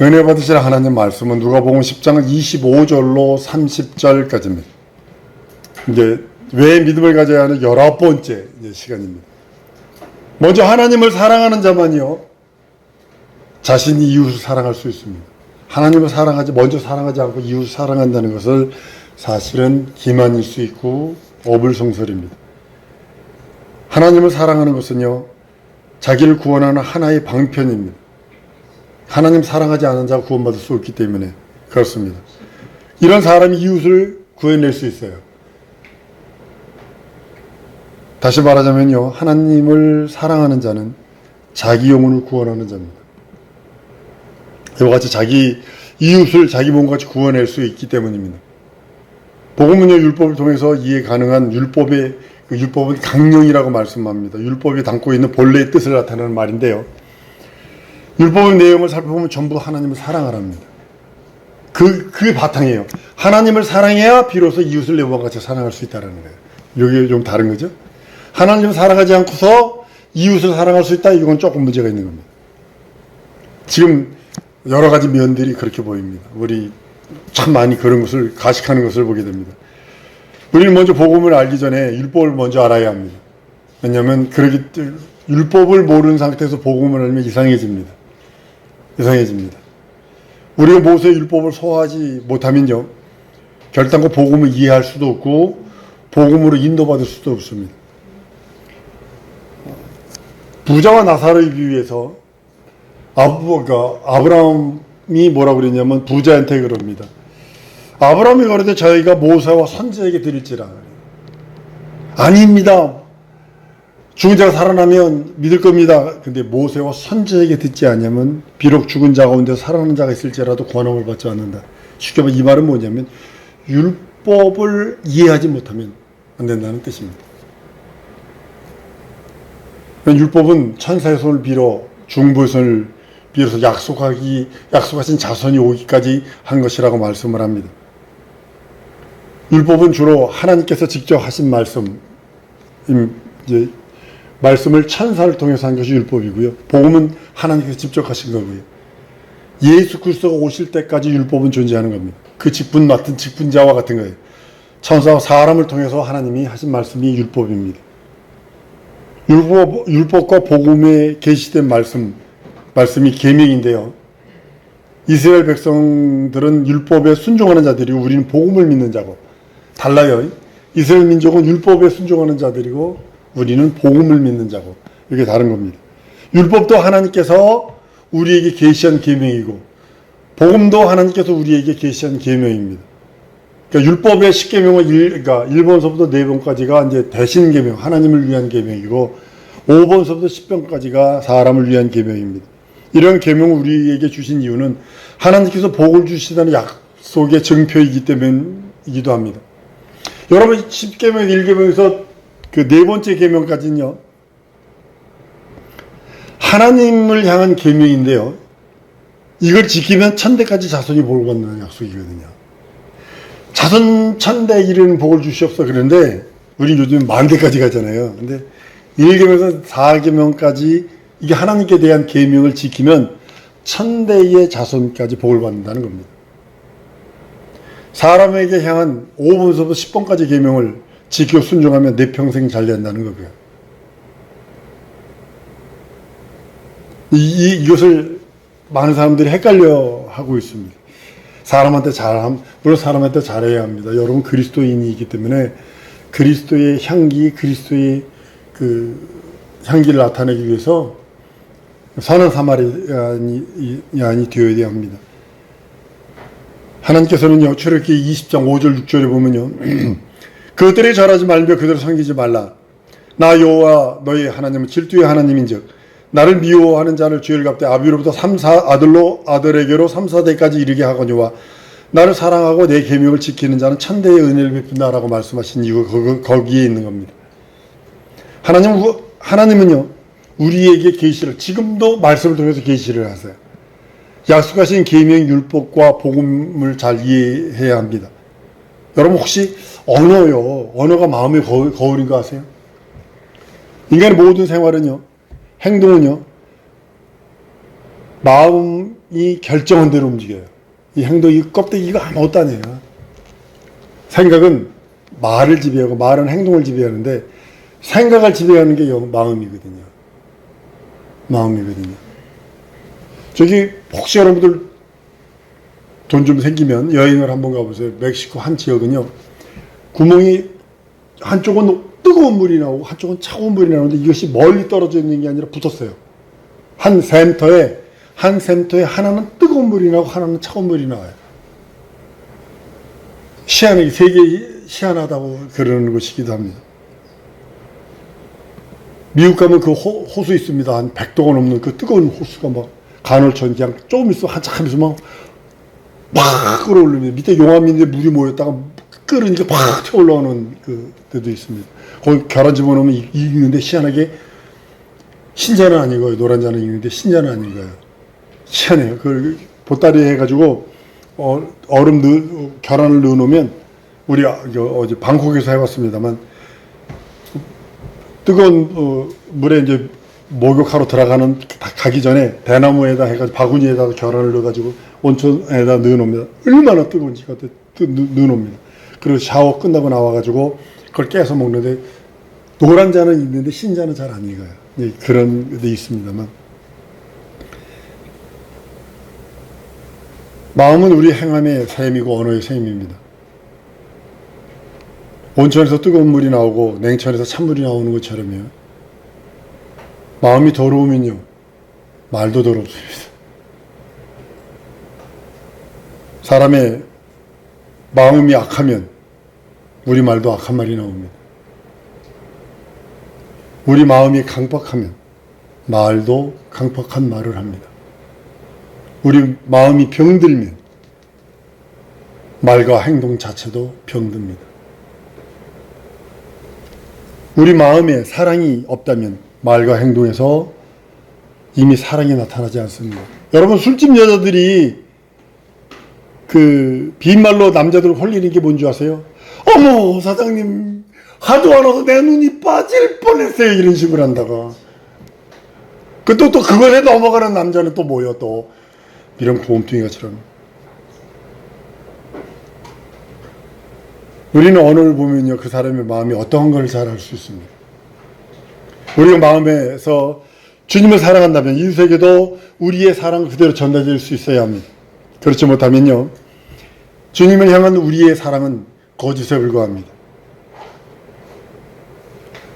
은혜 받으실 하나님 말씀은 누가복음 10장 25절로 30절까지입니다. 이제 왜 믿음을 가져야 하는 19번째 시간입니다. 먼저 하나님을 사랑하는 자만이요 자신이 이웃을 사랑할 수 있습니다. 하나님을 먼저 사랑하지 않고 이웃을 사랑한다는 것을 사실은 기만일 수 있고 어불성설입니다. 하나님을 사랑하는 것은요 자기를 구원하는 하나의 방편입니다. 하나님 사랑하지 않은 자가 구원받을 수 없기 때문에 그렇습니다. 이런 사람이 이웃을 구해낼 수 있어요. 다시 말하자면요 하나님을 사랑하는 자는 자기 영혼을 구원하는 자입니다. 이와 같이 자기 이웃을 자기 몸같이 구원낼 수 있기 때문입니다. 복음은요 율법을 통해서 이해 가능한 율법은 강령이라고 말씀합니다. 율법이 담고 있는 본래의 뜻을 나타내는 말인데요. 율법의 내용을 살펴보면 전부 하나님을 사랑하랍니다. 그게 바탕이에요. 하나님을 사랑해야 비로소 이웃을 내 몸과 같이 사랑할 수 있다는 거예요. 이게 좀 다른 거죠. 하나님을 사랑하지 않고서 이웃을 사랑할 수 있다? 이건 조금 문제가 있는 겁니다. 지금 여러 가지 면들이 그렇게 보입니다. 우리 참 많이 그런 것을 가식하는 것을 보게 됩니다. 우리는 먼저 복음을 알기 전에 율법을 먼저 알아야 합니다. 왜냐하면 율법을 모르는 상태에서 복음을 알면 이상해집니다. 우리가 모세의 율법을 소화하지 못하면요 결단코 복음을 이해할 수도 없고 복음으로 인도받을 수도 없습니다. 부자와 나사로의 비유에서 아브라함이 뭐라고 그랬냐면 부자한테 그럽니다. 아브라함이 그러되 저희가 모세와 선지자에게 드릴지라. 아닙니다. 죽은 자가 살아나면 믿을 겁니다. 근데 모세와 선지자에게 듣지 않으면 비록 죽은 자 가운데 살아나는 자가 있을지라도 구원함을 받지 않는다. 쉽게 말해 이 말은 뭐냐면 율법을 이해하지 못하면 안 된다는 뜻입니다. 율법은 천사의 손을 빌어 중보의 손을 빌어서 약속하신 자손이 오기까지 한 것이라고 말씀을 합니다. 율법은 주로 하나님께서 직접 하신 말씀을 천사를 통해서 한 것이 율법이고요. 복음은 하나님께서 직접 하신 거고요. 예수 그리스도가 오실 때까지 율법은 존재하는 겁니다. 그 직분 맡은 직분자와 같은 거예요. 천사와 사람을 통해서 하나님이 하신 말씀이 율법입니다. 율법과 복음에 계시된 말씀이 계명인데요. 이스라엘 백성들은 율법에 순종하는 자들이고 우리는 복음을 믿는 자고 달라요. 이스라엘 민족은 율법에 순종하는 자들이고 우리는 복음을 믿는 자고 이렇게 다른 겁니다. 율법도 하나님께서 우리에게 계시한 계명이고 복음도 하나님께서 우리에게 계시한 계명입니다. 그러니까 율법의 10계명은 1번서부터 4번까지가 이제 대신 계명, 하나님을 위한 계명이고 5번서부터 10번까지가 사람을 위한 계명입니다. 이런 계명을 우리에게 주신 이유는 하나님께서 복을 주시다는 약속의 증표이기 때문이기도 합니다. 여러분 10계명, 1계명에서 그 4번째 계명까지는요 하나님을 향한 계명인데요 이걸 지키면 천대까지 자손이 복을 받는 약속이거든요. 자손 천대 이르는 복을 주시옵소서 그러는데 우리 요즘 만대까지 가잖아요. 근데 1계명에서 4계명까지 이게 하나님께 대한 계명을 지키면 천대의 자손까지 복을 받는다는 겁니다. 사람에게 향한 5번서부터 10번까지 계명을 지키고 순종하면 내 평생 잘 된다는 거고요. 이것을 많은 사람들이 헷갈려 하고 있습니다. 물론 사람한테 잘해야 합니다. 여러분 그리스도인이기 때문에 그리스도의 향기, 그리스도의 그 향기를 나타내기 위해서 선한 사마리아인이 되어야 합니다. 하나님께서는요 출애굽기 20장 5절 6절에 보면요 그들이 절하지 말며 그들을 섬기지 말라. 나 여호와 너희 하나님은 질투의 하나님인즉 나를 미워하는 자를 죄를 갚되 아비로부터 아들에게로 3, 4대까지 이르게 하거니와 나를 사랑하고 내 계명을 지키는 자는 천대의 은혜를 베푼다라고 말씀하신 이유가 거기에 있는 겁니다. 하나님은요 우리에게 계시를 지금도 말씀을 통해서 계시를 하세요. 약속하신 계명 율법과 복음을 잘 이해해야 합니다. 여러분 혹시 언어가 마음의 거울인 거 아세요? 인간의 모든 생활은요 행동은요 행동이 결정한 대로 움직여요. 이 행동이 껍데기가 아무것도 아니에요. 생각은 말을 지배하고 말은 행동을 지배하는데 생각을 지배하는 게 마음이거든요. 마음이거든요. 저기 혹시 여러분들 돈 좀 생기면 여행을 한번 가보세요. 멕시코 한 지역은요. 구멍이 한쪽은 뜨거운 물이 나오고 한쪽은 차가운 물이 나오는데 이것이 멀리 떨어져 있는 게 아니라 붙었어요. 한 샘터에 하나는 뜨거운 물이 나오고 하나는 차가운 물이 나와요. 희한하게 세계 희한하다고 그러는 것이기도 합니다. 미국 가면 그 호수 있습니다. 한 100도가 넘는 그 뜨거운 호수가 막 간헐천 그냥 조금 있어 한참 있으면 막 끌어올립니다. 밑에 용암인데 물이 모였다가 끓으니까 팍 튀어올라오는 그 데도 있습니다. 거기 계란 집어넣으면 익는데 희한하게 흰자는 아니고요. 노란 자는 익는데 흰자는 아닌가요. 희한해요. 그걸 보따리 해가지고 계란을 넣어놓으면 우리 어제 방콕에서 해봤습니다만 뜨거운 물에 이제 목욕하러 가기 전에 대나무에다 해가지고 바구니에다 계란을 넣어가지고 온천에다 넣어놓습니다. 얼마나 뜨거운지 넣어놓습니다. 그리고 샤워 끝나고 나와가지고 그걸 깨서 먹는데 노란 자는 있는데 흰 자는 잘 안 익어요. 그런 데 있습니다만 마음은 우리 행함의 셈이고 언어의 셈입니다. 온천에서 뜨거운 물이 나오고 냉천에서 찬물이 나오는 것처럼요. 마음이 더러우면요. 말도 더럽습니다. 사람의 마음이 악하면 우리 말도 악한 말이 나옵니다. 우리 마음이 강박하면 말도 강박한 말을 합니다. 우리 마음이 병들면 말과 행동 자체도 병듭니다. 우리 마음에 사랑이 없다면 말과 행동에서 이미 사랑이 나타나지 않습니다. 여러분 술집 여자들이 그 빈말로 남자들을 홀리는 게 뭔지 아세요? 어머 사장님 하도 안 와서 내 눈이 빠질 뻔했어요. 이런 식으로 한다가 또 그걸 해 넘어가는 남자는 또 뭐예요? 또 이런 고음뚱이가처럼. 우리는 언어를 보면요 그 사람의 마음이 어떠한 걸 잘 알 수 있습니다. 우리가 마음에서 주님을 사랑한다면 이웃에게도 우리의 사랑을 그대로 전달될 수 있어야 합니다. 그렇지 못하면요 주님을 향한 우리의 사랑은 거짓에 불과합니다.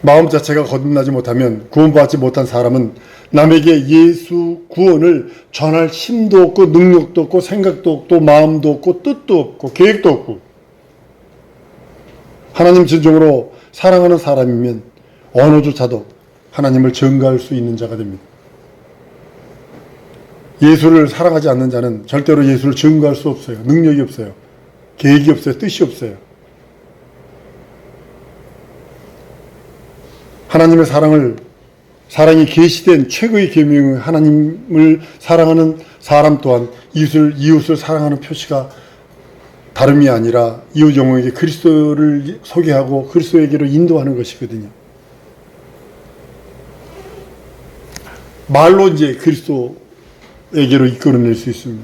마음 자체가 거듭나지 못하면 구원받지 못한 사람은 남에게 예수 구원을 전할 힘도 없고 능력도 없고 생각도 없고 마음도 없고 뜻도 없고 계획도 없고 하나님 진정으로 사랑하는 사람이면 언어조차도 하나님을 전가할 수 있는 자가 됩니다. 예수를 사랑하지 않는 자는 절대로 예수를 전가할 수 없어요. 능력이 없어요. 계획이 없어요. 뜻이 없어요. 하나님의 사랑이 계시된 최고의 계명은 하나님을 사랑하는 사람 또한 이웃을 사랑하는 표시가 다름이 아니라 이웃 영혼에게 그리스도를 소개하고 그리스도에게로 인도하는 것이거든요. 말로 이제 그리스도에게로 이끌어낼 수 있습니다.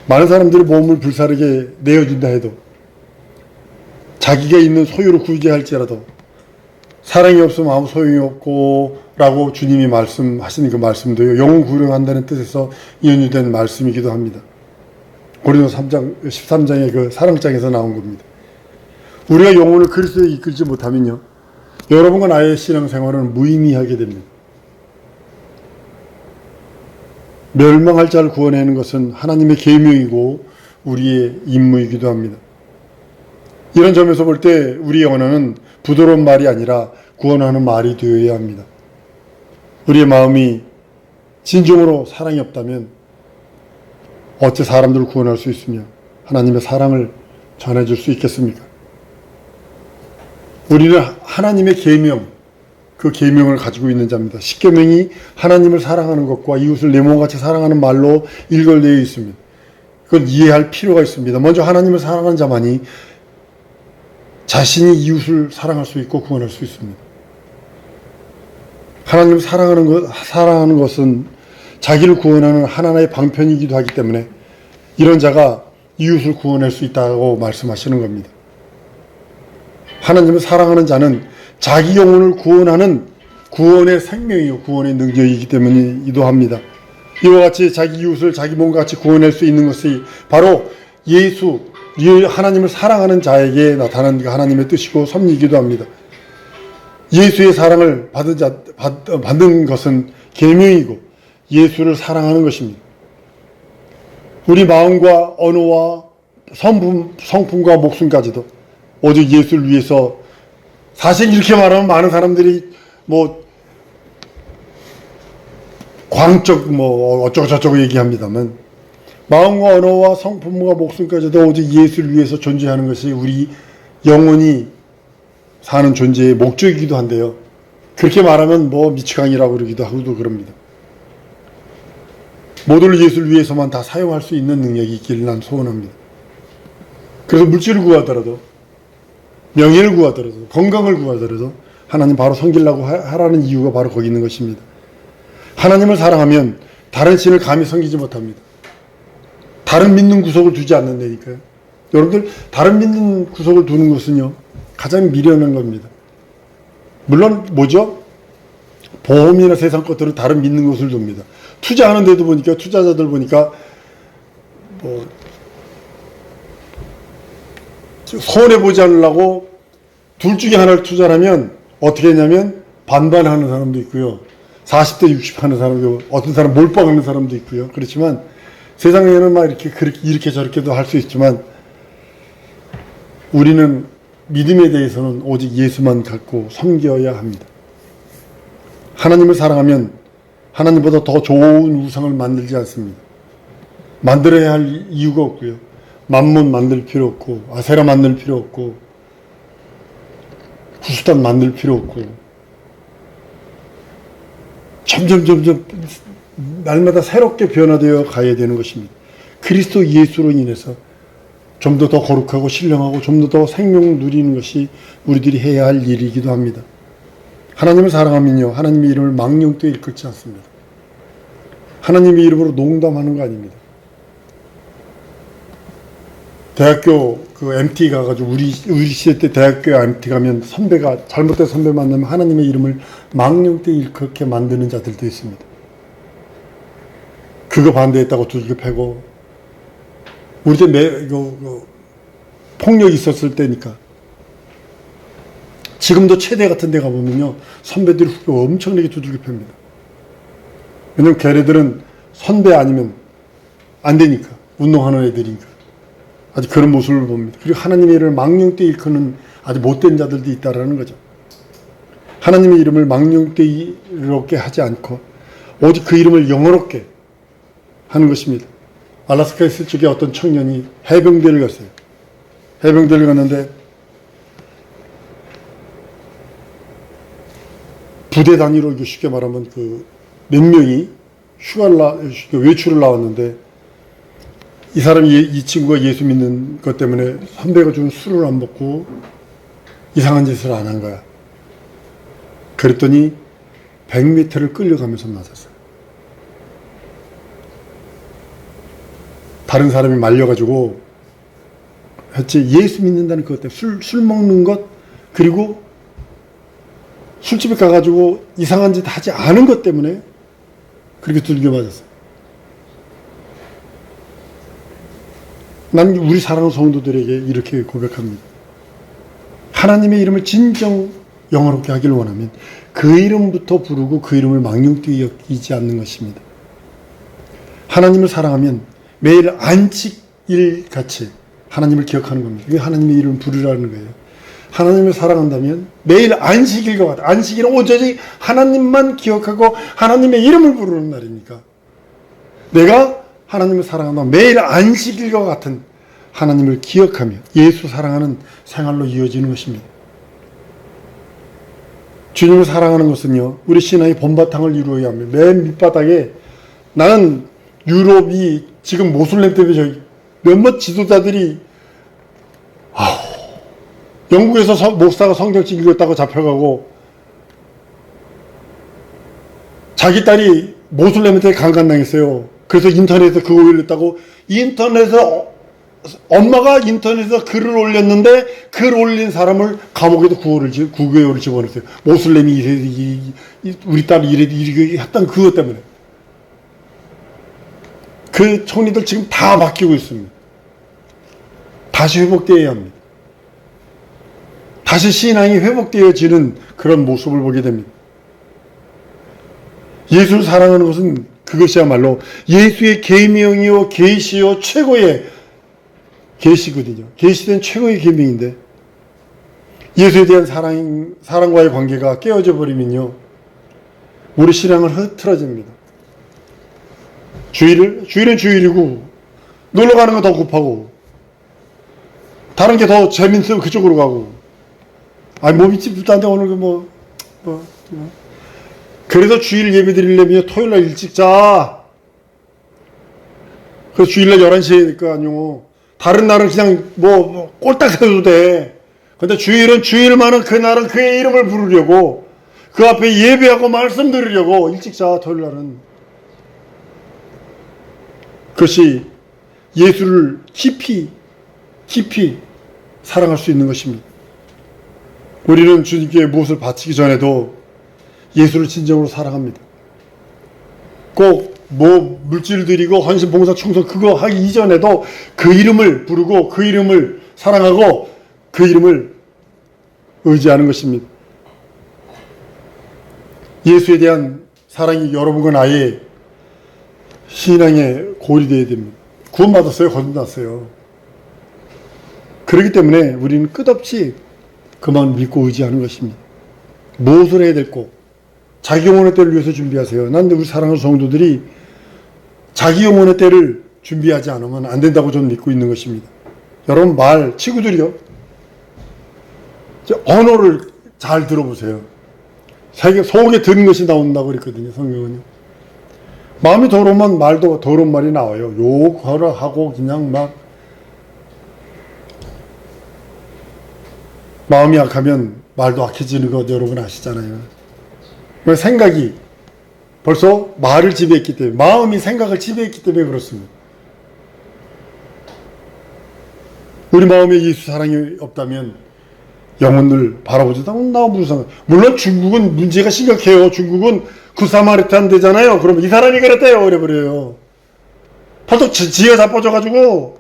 많은 사람들이 몸을 불사르게 내어준다 해도 자기가 있는 소유를 구제할지라도 사랑이 없으면 아무 소용이 없고 라고 주님이 말씀하시는 그 말씀도요 영혼 구령한다는 뜻에서 연유된 말씀이기도 합니다. 고린도서 13장의 그 사랑장에서 나온 겁니다. 우리가 영혼을 그리스도에 이끌지 못하면요 여러분과 나의 신앙생활은 무의미하게 됩니다. 멸망할 자를 구원하는 것은 하나님의 계명이고 우리의 임무이기도 합니다. 이런 점에서 볼 때 우리의 언어는 부드러운 말이 아니라 구원하는 말이 되어야 합니다. 우리의 마음이 진정으로 사랑이 없다면 어째 사람들을 구원할 수 있으며 하나님의 사랑을 전해줄 수 있겠습니까? 우리는 하나님의 계명, 그 계명을 가지고 있는 자입니다. 십계명이 하나님을 사랑하는 것과 이웃을 내 몸같이 사랑하는 말로 일걸되어 있습니다. 그건 이해할 필요가 있습니다. 먼저 하나님을 사랑하는 자만이 자신이 이웃을 사랑할 수 있고 구원할 수 있습니다. 하나님을 사랑하는 것은 자기를 구원하는 하나의 방편이기도 하기 때문에 이런 자가 이웃을 구원할 수 있다고 말씀하시는 겁니다. 하나님을 사랑하는 자는 자기 영혼을 구원하는 구원의 생명이요, 구원의 능력이기 때문이기도 합니다. 이와 같이 자기 이웃을 자기 몸과 같이 구원할 수 있는 것이 바로 예수, 하나님을 사랑하는 자에게 나타난 하나님의 뜻이고 섭리이기도 합니다. 예수의 사랑을 받은 것은 계명이고 예수를 사랑하는 것입니다. 우리 마음과 언어와 성품과 목숨까지도 오직 예수를 위해서, 사실 이렇게 말하면 많은 사람들이 광적 어쩌고저쩌고 얘기합니다만, 마음과 언어와 성품과 목숨까지도 오직 예수를 위해서 존재하는 것이 우리 영혼이 사는 존재의 목적이기도 한데요. 그렇게 말하면 미치광이라고 그러기도 하고도 그럽니다. 모두를 예수를 위해서만 다 사용할 수 있는 능력이 있기를 난 소원합니다. 그래서 물질을 구하더라도, 명예를 구하더라도, 건강을 구하더라도 하나님 바로 섬기려고 하라는 이유가 바로 거기 있는 것입니다. 하나님을 사랑하면 다른 신을 감히 섬기지 못합니다. 다른 믿는 구석을 두지 않는다니까요. 여러분들, 다른 믿는 구석을 두는 것은요, 가장 미련한 겁니다. 물론 보험이나 세상 것들은 다른 믿는 것을 둡니다. 투자하는 데도 보니까, 투자자들 보니까 손해보지 않으려고 둘 중에 하나를 투자를 하면 어떻게 했냐면 반반 하는 사람도 있고요, 40대 60 하는 사람도, 어떤 사람 몰빵하는 사람도 있고요. 그렇지만 세상에는 이렇게 저렇게도 할 수 있지만, 우리는 믿음에 대해서는 오직 예수만 갖고 섬겨야 합니다. 하나님을 사랑하면 하나님보다 더 좋은 우상을 만들지 않습니다. 만들어야 할 이유가 없고요, 만몬 만들 필요 없고, 아세라 만들 필요 없고, 구스탄 만들 필요 없고, 점점 날마다 새롭게 변화되어 가야 되는 것입니다. 그리스도 예수로 인해서 좀 더 거룩하고 신령하고 좀 더 생명 누리는 것이 우리들이 해야 할 일이기도 합니다. 하나님을 사랑하면요, 하나님의 이름을 망령되이 일컫지 않습니다. 하나님의 이름으로 농담하는 거 아닙니다. 대학교 MT 가가지고, 우리 시대 때 대학교 MT 가면 잘못된 선배 만나면 하나님의 이름을 망령되이 일컫게 만드는 자들도 있습니다. 그거 반대했다고 두들겨 패고, 우리 때 폭력이 있었을 때니까. 지금도 체대 같은 데 가보면요, 선배들이 후배 엄청나게 두들겨 팹니다. 왜냐면 걔네들은 선배 아니면 안 되니까, 운동하는 애들이니까. 아주 그런 모습을 봅니다. 그리고 하나님의 이름을 망령되이 일컫는 아주 못된 자들도 있다라는 거죠. 하나님의 이름을 망령되이롭게 하지 않고 오직 그 이름을 영어롭게 하는 것입니다. 알래스카에 있을 적에 어떤 청년이 해병대를 갔어요. 해병대를 갔는데 부대 단위로 쉽게 말하면 몇 명이 외출을 나왔는데, 이 친구가 예수 믿는 것 때문에 선배가 준 술을 안 먹고 이상한 짓을 안 한 거야. 그랬더니 100m를 끌려가면서 맞았어요. 다른 사람이 말려가지고 했지, 예수 믿는다는 그것 때문에, 술 먹는 것, 그리고 술집에 가가지고 이상한 짓 하지 않은 것 때문에 그렇게 두들겨 맞았어요. 난 우리 사랑하는 성도들에게 이렇게 고백합니다. 하나님의 이름을 진정 영어롭게 하기를 원하면 그 이름부터 부르고 그 이름을 망령되이 여기지 않는 것입니다. 하나님을 사랑하면 매일 안식일 같이 하나님을 기억하는 겁니다. 이게 하나님의 이름을 부르라는 거예요. 하나님을 사랑한다면 매일 안식일과 같아. 안식일은 오직 하나님만 기억하고 하나님의 이름을 부르는 날이니까, 내가 하나님을 사랑한다면 매일 안식일과 같은 하나님을 기억하며 예수 사랑하는 생활로 이어지는 것입니다. 주님을 사랑하는 것은요, 우리 신앙의 본바탕을 이루어야 합니다. 맨 밑바닥에, 나는 유럽이 지금 모슬렘 때문에 몇몇 지도자들이 영국에서 목사가 성경책 읽었다고 잡혀가고, 자기 딸이 모슬렘한테 강간당했어요. 그래서 인터넷에 그거 올렸다고, 엄마가 인터넷에서 글을 올렸는데, 글 올린 사람을 감옥에도 9개월을 집어넣었어요. 모슬렘이 우리 딸이 이렇게 했던 그것 때문에. 그 총리들 지금 다 바뀌고 있습니다. 다시 회복되어야 합니다. 다시 신앙이 회복되어지는 그런 모습을 보게 됩니다. 예수를 사랑하는 것은 그것이야말로 예수의 계명이요 계시요 최고의 계시거든요. 계시된 최고의 계명인데, 예수에 대한 사랑과의 관계가 깨어져 버리면요, 우리 신앙은 흐트러집니다. 주일은 주일이고, 놀러 가는 거 더 급하고, 다른 게 더 재밌으면 그쪽으로 가고, 몸이 찝도 안 돼, 오늘 그래서 주일 예배 드리려면 토요일날 일찍 자. 그래서 주일날 11시에 거 아니요. 다른 날은 그냥 꼴딱 세워도 돼. 근데 주일은 주일만은 그날은 그의 이름을 부르려고, 그 앞에 예배하고 말씀 드리려고 일찍 자, 토요일날은. 그것이 예수를 깊이 사랑할 수 있는 것입니다. 우리는 주님께 무엇을 바치기 전에도 예수를 진정으로 사랑합니다. 꼭 물질 드리고 헌신, 봉사, 충성 그거 하기 이전에도 그 이름을 부르고 그 이름을 사랑하고 그 이름을 의지하는 것입니다. 예수에 대한 사랑이 여러분과 나의 신앙의 골이 되어야 됩니다. 구원받았어요? 거듭났어요. 그렇기 때문에 우리는 끝없이 그만 믿고 의지하는 것입니다. 무엇을 해야 될고, 자기 영혼의 때를 위해서 준비하세요. 난 우리 사랑하는 성도들이 자기 영혼의 때를 준비하지 않으면 안 된다고 저는 믿고 있는 것입니다. 여러분, 친구들이요, 언어를 잘 들어보세요. 속에 드는 것이 나온다고 그랬거든요, 성경은요. 마음이 더러우면 말도 더러운 말이 나와요. 욕하라 하고 그냥 마음이 약하면 말도 악해지는 것 여러분 아시잖아요. 생각이 벌써 말을 지배했기 때문에, 마음이 생각을 지배했기 때문에 그렇습니다. 우리 마음에 예수 사랑이 없다면 영혼을 바라보지도 않고 나 무슨 상관. 물론 중국은 문제가 심각해요. 중국은 구사마리탄 되잖아요. 그러면 이 사람이 그랬대요. 그래버려요. 벌써 지가 자빠져가지고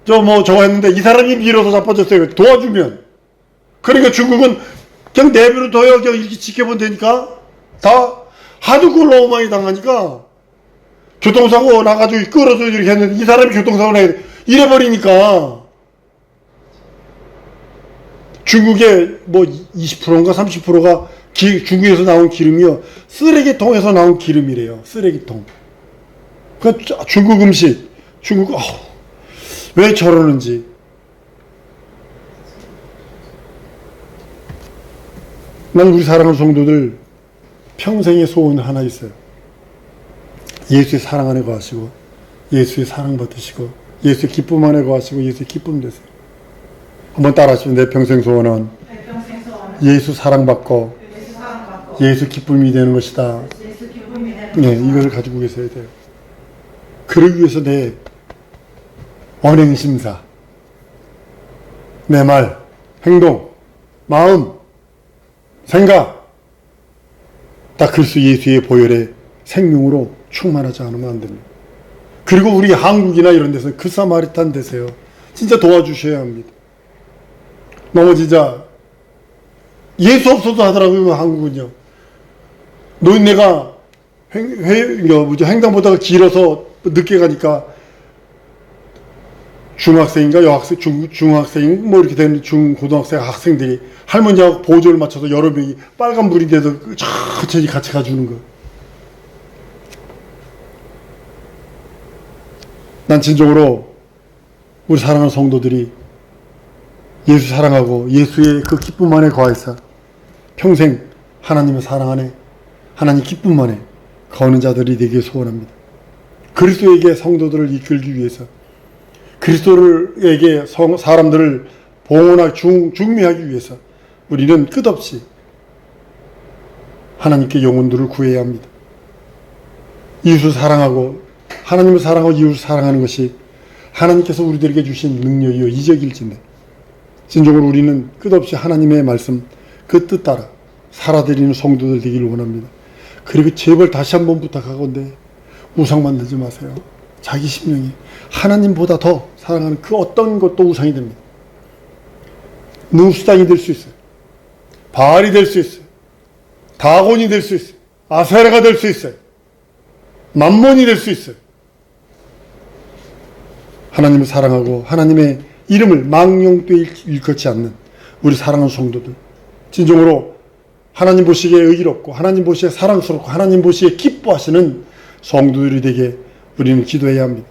저거 했는데 이 사람이 밀어서 자빠졌어요. 도와주면. 그러니까 중국은 그냥 내버려둬요. 그냥 이렇게 지켜보면 되니까. 다 하도 그걸 너무 많이 당하니까 교통사고 나가지고 끌어서 이렇게 했는데 이 사람이 교통사고 나야 돼. 이래버리니까 중국의 20%인가 30%가 중국에서 나온 기름이요, 쓰레기통에서 나온 기름이래요. 쓰레기통. 그 중국 음식, 왜 저러는지. 난 우리 사랑하는 성도들 평생의 소원 하나 있어요. 예수의 사랑 안에 거하시고, 예수의 사랑 받으시고, 예수의 기쁨 안에 거하시고, 예수의 기쁨 되세요. 한번 따라하시면, 내 평생 소원은 예수 사랑받고 예수 기쁨이 되는 것이다. 네, 이걸 가지고 계셔야 돼요. 그러기 위해서 내 언행심사, 내 말, 행동, 마음, 생각 다 그리스도 예수의 보혈의 생명으로 충만하지 않으면 안 됩니다. 그리고 우리 한국이나 이런 데서 그 사마리탄 되세요. 진짜 도와주셔야 합니다. 너무 진짜 예수 없어도 하더라고요. 한국은요. 노인네가 횡단보다가 길어서 늦게 가니까 중학생인가 여학생, 중학생 이렇게 되는 중고등학생 학생들이 할머니하고 보조를 맞춰서 여러 명이 빨간불인데도 천천히 같이 가주는 거. 난 진정으로 우리 사랑하는 성도들이 예수 사랑하고 예수의 그 기쁨 안에 거하여서 평생 하나님의 사랑 안에, 하나님 기쁨 안에 거하는 자들이 되길 소원합니다. 그리스도에게 성도들을 이끌기 위해서, 그리스도에게 사람들을 봉헌하기, 중미하기 위해서 우리는 끝없이 하나님께 영혼들을 구해야 합니다. 이웃을 사랑하고 하나님을 사랑하고 이웃을 사랑하는 것이 하나님께서 우리들에게 주신 능력이요 이적일진데 진정으로 우리는 끝없이 하나님의 말씀 그 뜻 따라 살아드리는 성도들 되기를 원합니다. 그리고 제발 다시 한번 부탁하건대 우상 만들지 마세요. 자기 심령이 하나님보다 더 사랑하는 그 어떤 것도 우상이 됩니다. 누수당이 될 수 있어요. 바알이 될 수 있어요. 다곤이 될 수 있어요. 아세라가 될 수 있어요. 만몬이 될 수 있어요. 하나님을 사랑하고 하나님의 이름을 망령되이 일컫지 않는 우리 사랑하는 성도들, 진정으로 하나님 보시기에 의롭고 하나님 보시기에 사랑스럽고 하나님 보시기에 기뻐하시는 성도들이 되게 우리는 기도해야 합니다.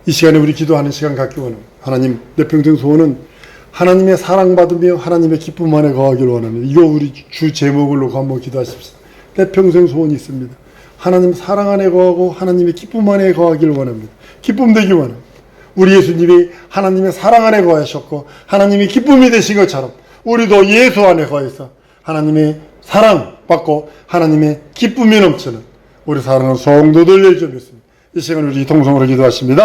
이 시간에 우리 기도하는 시간 갖기 원합니다. 하나님, 내 평생 소원은 하나님의 사랑받으며 하나님의 기쁨 안에 거하기를 원합니다. 이거 우리 주 제목을 놓고 한번 기도하십시다. 내 평생 소원이 있습니다. 하나님 사랑 안에 거하고 하나님의 기쁨 안에 거하기를 원합니다. 기쁨 되기 원합니다. 우리 예수님이 하나님의 사랑 안에 거하셨고 하나님이 기쁨이 되신 것처럼 우리도 예수 안에 거해서 하나님의 사랑 받고 하나님의 기쁨이 넘치는 우리 사랑하는 성도들 되길 좀 믿습니다. 이 시간 우리 통성으로 기도하십니다.